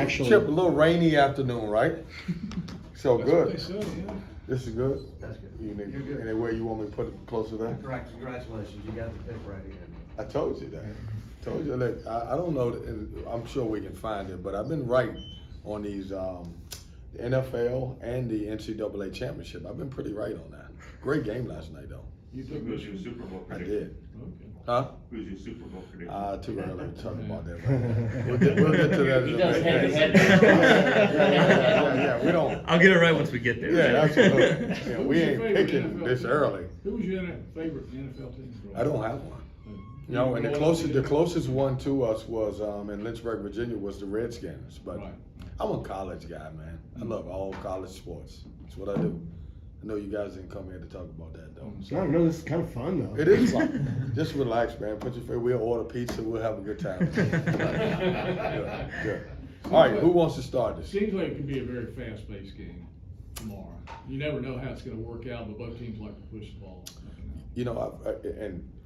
Actually, Chip, a little rainy afternoon, right? So That's good. what they said, yeah. This is good? That's good. You need, You're good. any way you want me to put it closer there? Congratulations, you got the pick right in. I told you that. Told you that. I don't know, I'm sure we can find it, but I've been right on these, the NFL and the NCAA championship. I've been pretty right on that. Great game last night, though. You So took who's this. your Super Bowl I prediction? did. Okay. Huh? Who's your Super Bowl prediction? Too early to talk about that. Right? We'll get to that. He in a does minute. head-to-head. Yeah, we don't. I'll get it right once we get there. Yeah, absolutely. Yeah, Who's we your ain't favorite picking NFL this team? early. Who's your favorite NFL team? I don't have one. You know, and the closest one to us was in Lynchburg, Virginia, was the Redskins. But Right. I'm a college guy, man. I love all college sports. That's what I do. I know you guys didn't come here to talk about that, though. I don't know. This is kind of fun, though. It is fun. Just relax, man. Put your feet. We'll order pizza. We'll have a good time. Good. All right, who wants to start this? Seems like it could be a very fast-paced game tomorrow. You never know how it's going to work out, but both teams like to push the ball. You know,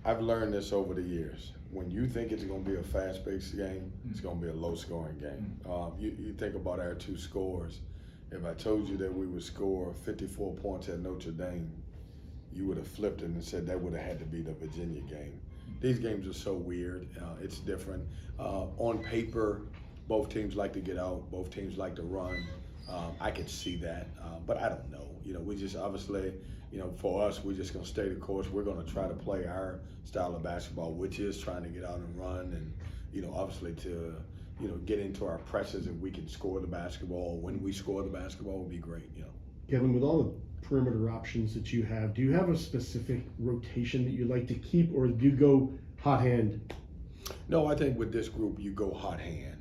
I've learned this over the years. When you think it's going to be a fast-paced game, it's going to be a low-scoring game. You think about our two scores. If I told you that we would score 54 points at Notre Dame, you would have flipped it and said that would have had to be the Virginia game. These games are so weird. It's different. On paper, both teams like to get out. Both teams like to run. I could see that, but I don't know. You know, we just obviously, you know, for us, we're just going to stay the course. We're going to try to play our style of basketball, which is trying to get out and run and, you know, obviously to, you know, get into our presses and we can score the basketball. When we score the basketball would be great, you know. Kevin, with all the perimeter options that you have, do you have a specific rotation that you like to keep, or do you go hot hand? No, I think with this group, you go hot hand.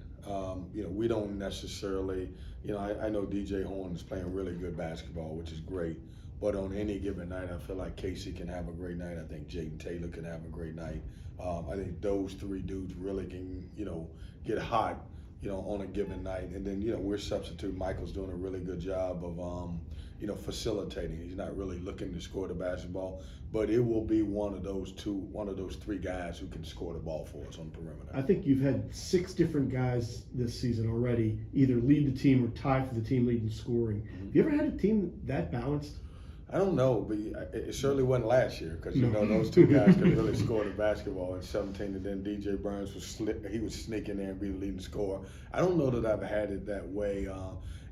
You know, we don't necessarily, you know, I know DJ Horn is playing really good basketball, which is great. But on any given night, I feel like Casey can have a great night. I think Jaden Taylor can have a great night. I think those three dudes really can, you know, get hot, you know, on a given night. And then, you know, we're substitute. Michael's doing a really good job of, you know, facilitating. He's not really looking to score the basketball, but it will be one of those three guys who can score the ball for us on the perimeter. I think you've had 6 different guys this season already either lead the team or tie for the team lead in scoring. Have you ever had a team that balanced? I don't know, but it certainly wasn't last year because, you know, those two guys could really score the basketball in 17, and then DJ Burns was sneaking there and be the leading scorer. I don't know that I've had it that way.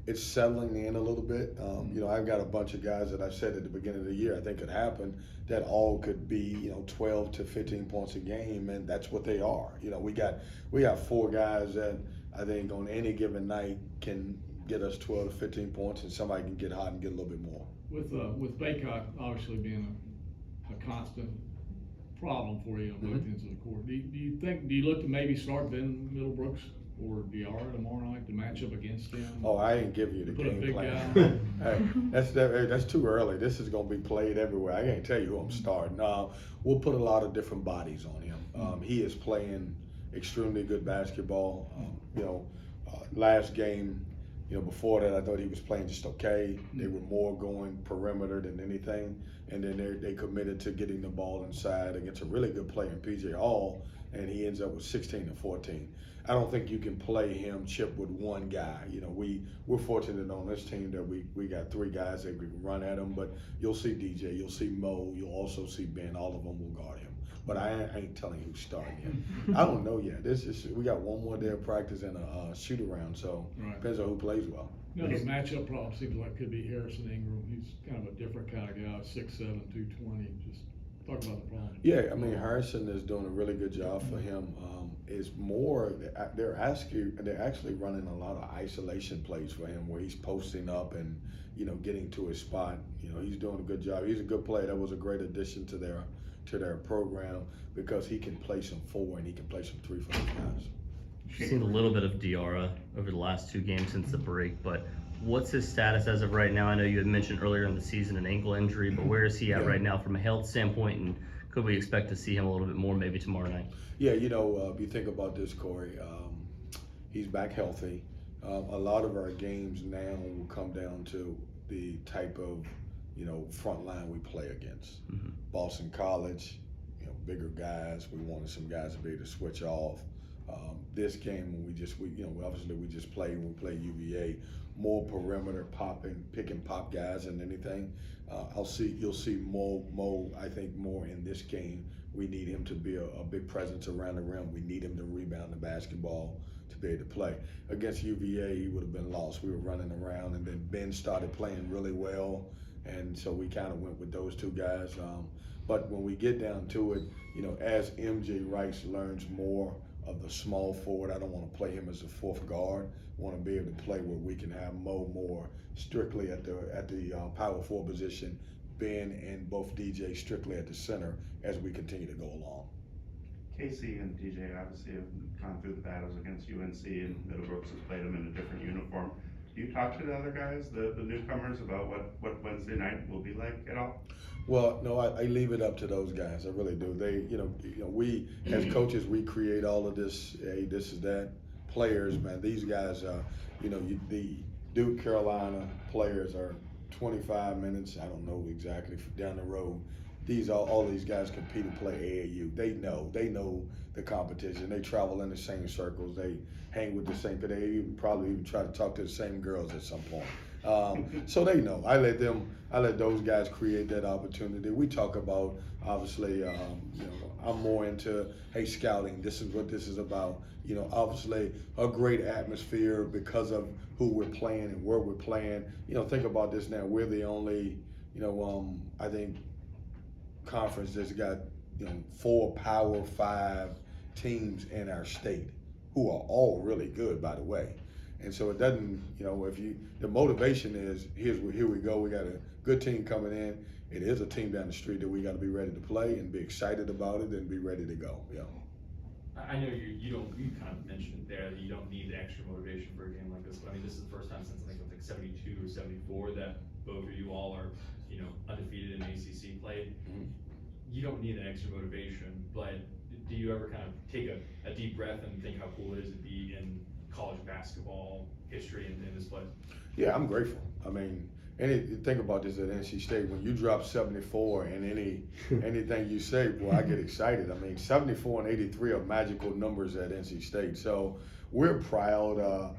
It's settling in a little bit. You know, I've got a bunch of guys that I said at the beginning of the year I think could happen that all could be, you know, 12 to 15 points a game, and that's what they are. You know, we got 4 guys that I think on any given night can get us 12 to 15 points, and somebody can get hot and get a little bit more. With Baycott obviously being a constant problem for you on both ends of the court, do you look to maybe start Ben Middlebrooks or Diarra tomorrow night to match up against them? Oh, I ain't giving you the Put a game big plan. guy Hey, that's too early. This is going to be played everywhere. I can't tell you who I'm starting. We'll put a lot of different bodies on him. He is playing extremely good basketball. You know, last game, you know, before that, I thought he was playing just okay. They were more going perimeter than anything, and then they committed to getting the ball inside against a really good player in PJ Hall, and he ends up with 16 and 14. I don't think you can play him, Chip, with one guy. You know, we're fortunate on this team that we got 3 guys that we can run at him, but you'll see DJ, you'll see Mo, you'll also see Ben. All of them will guard him. But I ain't telling you who's starting yet. I don't know yet. We got one more day of practice and a shoot around, so depends on who plays well. You know, the matchup problem seems like it could be Harrison Ingram. He's kind of a different kind of guy, 6'7", 220. Just talk about the problem. Yeah, I mean, Harrison is doing a really good job for him. It's more they're actually running a lot of isolation plays for him where he's posting up and, you know, getting to his spot. You know, he's doing a good job. He's a good player. That was a great addition to their program because he can play some 4 and he can play some 3 for those guys. We've seen a little bit of Diarra over the last 2 games since the break, but what's his status as of right now? I know you had mentioned earlier in the season an ankle injury, but where is he at right now from a health standpoint, and could we expect to see him a little bit more maybe tomorrow night? Yeah, you know, if you think about this, Corey, he's back healthy. A lot of our games now will come down to the type of, you know, front line we play against. Boston College, you know, bigger guys. We wanted some guys to be able to switch off. This game when obviously we just play when we play UVA, more perimeter popping, pick and pop guys than anything. You'll see Mo, I think more in this game. We need him to be a big presence around the rim. We need him to rebound the basketball to be able to play. Against UVA, he would have been lost. We were running around, and then Ben started playing really well, and so we kind of went with those two guys. But when we get down to it, as MJ Rice learns more of the small forward, I don't want to play him as a fourth guard. I want to be able to play where we can have Mo more strictly at the power forward position, Ben and both DJ strictly at the center as we continue to go along. Casey and DJ obviously have gone through the battles against UNC, and Middlebrooks has played them in a different uniform. Do you talk to the other guys, the newcomers, about what Wednesday night will be like at all? Well, no, I leave it up to those guys. I really do. They, we as coaches, we create all of this. Hey, this is that. Players, man, these guys are, the Duke Carolina players are 25 minutes. I don't know exactly down the road. All these guys compete and play AAU. They know the competition. They travel in the same circles. They hang with the same. They probably even try to talk to the same girls at some point. So they know. I let those guys create that opportunity. We talk about, obviously, I'm more into, hey, scouting. This is what this is about. Obviously a great atmosphere because of who we're playing and where we're playing. Think about this now. We're the only, I think, conference that's got 4 Power 5 teams in our state who are all really good, by the way. And so it doesn't, the motivation is here we go. We got a good team coming in. It is a team down the street that we got to be ready to play and be excited about it and be ready to go. I know you kind of mentioned there that you don't need the extra motivation for a game like this. But I mean, this is the first time since I think it was like 72 or 74 that both of you all are, undefeated in ACC play. Mm-hmm. You don't need that extra motivation, but do you ever kind of take a deep breath and think how cool it is to be in college basketball history in this place? Yeah, I'm grateful. I mean, think about this at NC State. When you drop 74 in anything you say, boy, I get excited. I mean, 74 and 83 are magical numbers at NC State. So we're proud. A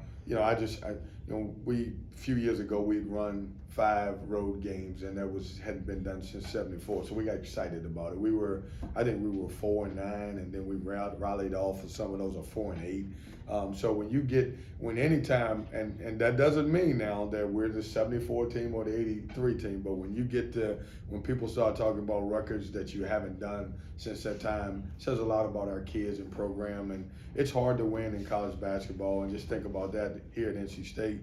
few years ago we'd run 5 road games, and that hadn't been done since '74. So we got excited about it. I think we were 4-9, and then we rallied off of some of those are 4-8. So when anytime, and that doesn't mean now that we're the 74 team or the 83 team, but when people start talking about records that you haven't done since that time, it says a lot about our kids and program. And it's hard to win in college basketball, and just think about that here at NC State.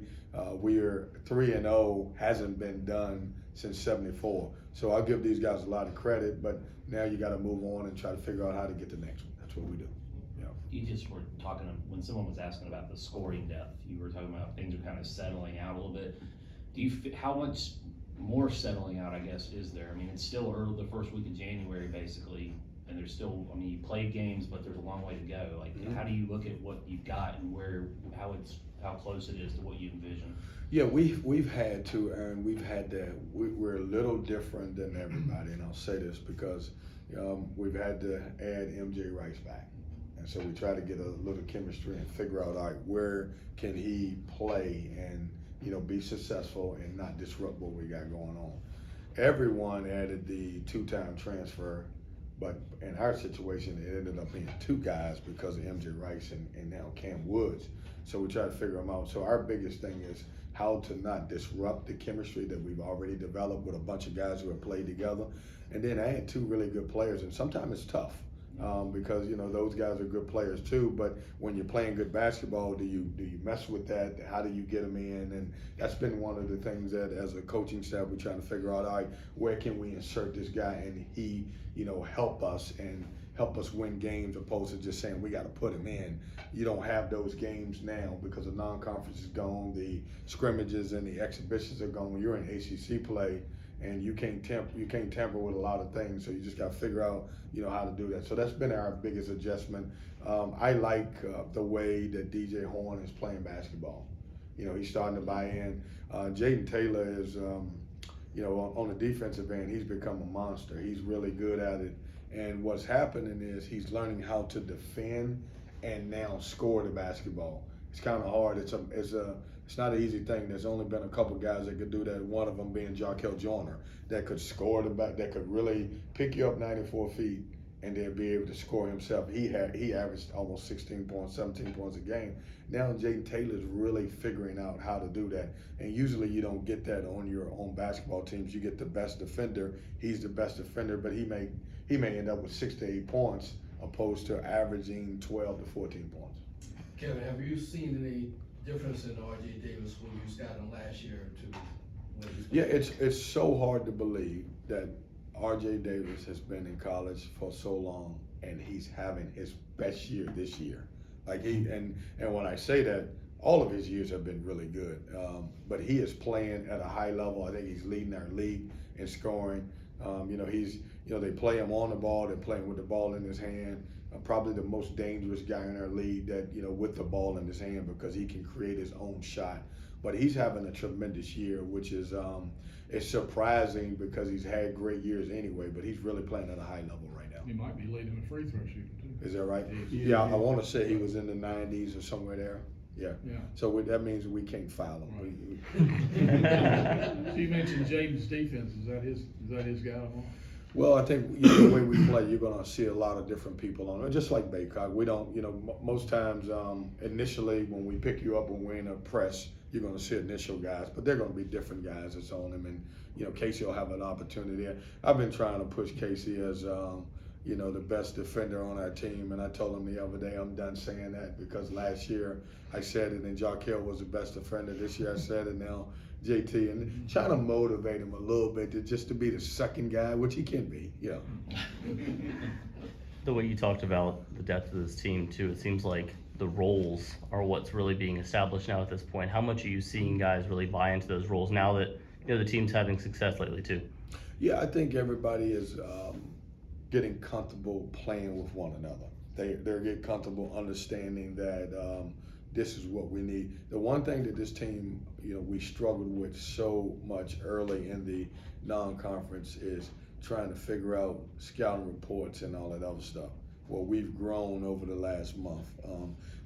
We're 3-0, hasn't been done since '74. So I'll give these guys a lot of credit, but now you got to move on and try to figure out how to get the next one. That's what we do. You just were talking, when someone was asking about the scoring depth, you were talking about things are kind of settling out a little bit. How much more settling out, I guess, is there? I mean, it's still early, the first week of January, basically, and there's still, you played games, but there's a long way to go. Like, How do you look at what you've got and how close it is to what you envision? Yeah, we've had to, and we're a little different than everybody, and I'll say this because we've had to add MJ Rice back. And so we try to get a little chemistry and figure out, all right, where can he play and, be successful and not disrupt what we got going on. Everyone added the 2-time transfer, but in our situation, it ended up being 2 guys because of MJ Rice and now Cam Woods. So we try to figure them out. So our biggest thing is how to not disrupt the chemistry that we've already developed with a bunch of guys who have played together, and then add 2 really good players. And sometimes it's tough. Because those guys are good players too. But when you're playing good basketball, do you mess with that? How do you get them in? And that's been one of the things that, as a coaching staff, we're trying to figure out. All right, where can we insert this guy and he, help us win games, opposed to just saying we got to put him in. You don't have those games now because the non-conference is gone, the scrimmages and the exhibitions are gone. When you're in ACC play, and you can't tamper with a lot of things, so you just got to figure out how to do that. So that's been our biggest adjustment. I like the way that DJ Horn is playing basketball. He's starting to buy in. Jaden Taylor is on the defensive end, he's become a monster. He's really good at it, and what's happening is he's learning how to defend and now score the basketball. It's kind of hard. It's not an easy thing. There's only been a couple guys that could do that. One of them being Jarkel Joyner, that could score that could really pick you up 94 feet and then be able to score himself. He averaged almost 16 points, 17 points a game. Now Jaden Taylor's really figuring out how to do that. And usually you don't get that on your own basketball teams. You get the best defender. He's the best defender, but he may end up with 6 to 8 points opposed to averaging 12 to 14 points. Kevin, have you seen any difference in R.J. Davis when you got him last year to when he's Yeah, it's so hard to believe that R.J. Davis has been in college for so long and he's having his best year this year. Like and when I say that, all of his years have been really good. But he is playing at a high level. I think he's leading our league in scoring. They play him on the ball. They're playing with the ball in his hand. Probably the most dangerous guy in our league that, with the ball in his hand because he can create his own shot. But he's having a tremendous year, which is it's surprising because he's had great years anyway, but he's really playing at a high level right now. He might be leading the free throw shooting too. Is that right? Yeah. I want to say he was in the 90s or somewhere there. Yeah. Yeah. So that means we can't foul him. Right. So you mentioned James' defense. Is that his guy tomorrow? Well, I think the way we play, you're going to see a lot of different people on it. Just like Baycock, we don't, most times initially when we pick you up when we're in a press, you're going to see initial guys, but they're going to be different guys that's on him. And, Casey will have an opportunity. I've been trying to push Casey as, the best defender on our team. And I told him the other day, I'm done saying that because last year I said it and Jarkel was the best defender. This year I said it, now JT, and trying to motivate him a little bit to be the second guy, which he can be, The way you talked about the depth of this team too, it seems like the roles are what's really being established now at this point. How much are you seeing guys really buy into those roles now that the team's having success lately too? Yeah, I think everybody is getting comfortable playing with one another. They're getting comfortable understanding that this is what we need. The one thing that this team, we struggled with so much early in the non-conference is trying to figure out scouting reports and all that other stuff. Well, we've grown over the last month.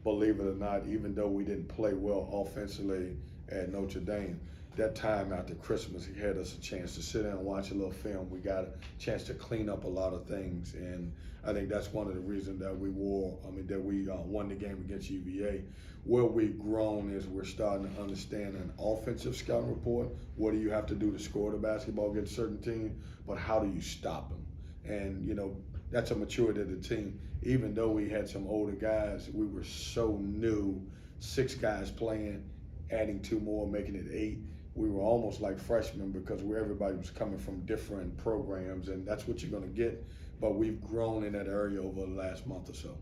Believe it or not, even though we didn't play well offensively at Notre Dame, that time after Christmas, it had us a chance to sit down and watch a little film. We got a chance to clean up a lot of things, and I think that's one of the reasons that we won the game against UVA. Where we've grown is we're starting to understand an offensive scouting report. What do you have to do to score the basketball against certain teams, but how do you stop them? And, that's a maturity of the team. Even though we had some older guys, we were so new, 6 guys playing, adding 2 more, making it 8. We were almost like freshmen because everybody was coming from different programs, and that's what you're going to get. But we've grown in that area over the last month or so.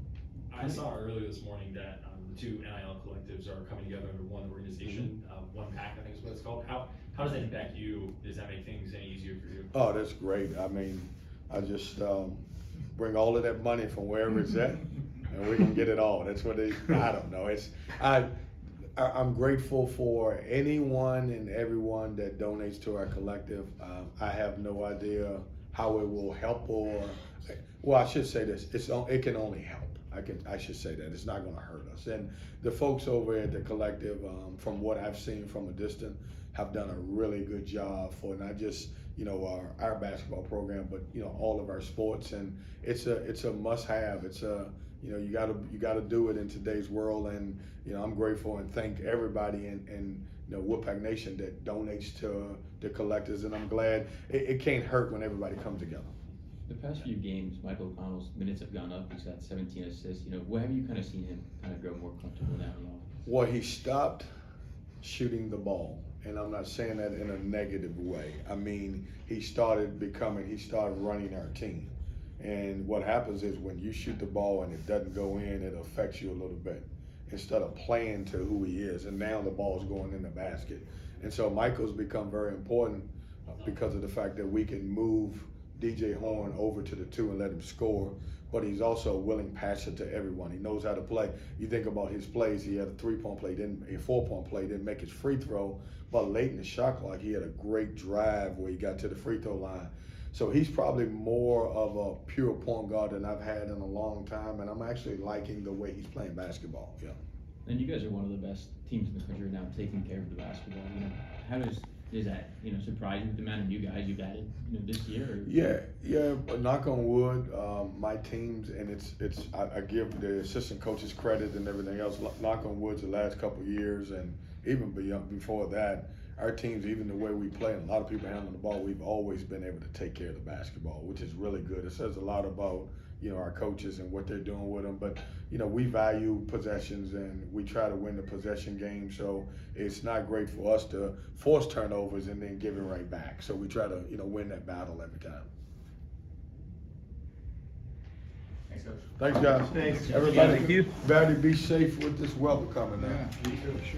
I saw earlier this morning that the 2 NIL collectives are coming together under one organization, One Pack, I think is what it's called. How does that impact you? Does that make things any easier for you? Oh, that's great. I mean, I just bring all of that money from wherever it's at, and we're gonna get it all. That's what I don't know. I'm grateful for anyone and everyone that donates to our collective. I have no idea how it will help I should say this, it can only help. I should say that. It's not going to hurt us. And the folks over at the collective, from what I've seen from a distance, have done a really good job for not just our basketball program, but all of our sports. And it's a must-have. It's you got to do it in today's world. And I'm grateful and thank everybody in Woodpack Nation that donates to the collectors. And I'm glad it can't hurt when everybody comes together. The past few games, Michael O'Connell's minutes have gone up. He's got 17 assists. Where have you kind of seen him kind of grow more comfortable now in the offense? Well, he stopped shooting the ball, and I'm not saying that in a negative way. I mean, he started running our team. And what happens is when you shoot the ball and it doesn't go in, it affects you a little bit instead of playing to who he is. And now the ball's going in the basket. And so Michael's become very important because of the fact that we can move DJ Horn over to the 2 and let him score, but he's also a willing passer to everyone. He knows how to play. You think about his plays, he had a 3-point play, then a 4-point play, didn't make his free throw, but late in the shot clock, he had a great drive where he got to the free throw line. So he's probably more of a pure point guard than I've had in a long time, and I'm actually liking the way he's playing basketball. Yeah. And you guys are one of the best teams in the country right now, taking care of the basketball. You know, how is that, you know, surprising with the amount of new guys you've added, you know, this year? Or? Yeah. But knock on wood, my teams, and I give the assistant coaches credit and everything else. Knock on wood, the last couple of years, and even before that, our teams, even the way we play, and a lot of people handling the ball, we've always been able to take care of the basketball, which is really good. It says a lot about, you know, our coaches and what they're doing with them. But, you know, we value possessions and we try to win the possession game. So it's not great for us to force turnovers and then give it right back. So we try to, you know, win that battle every time. Thanks, Coach. Thanks, guys. Thanks. Everybody, Thank you. Everybody be safe with this weather coming now. Yeah, you too, sure.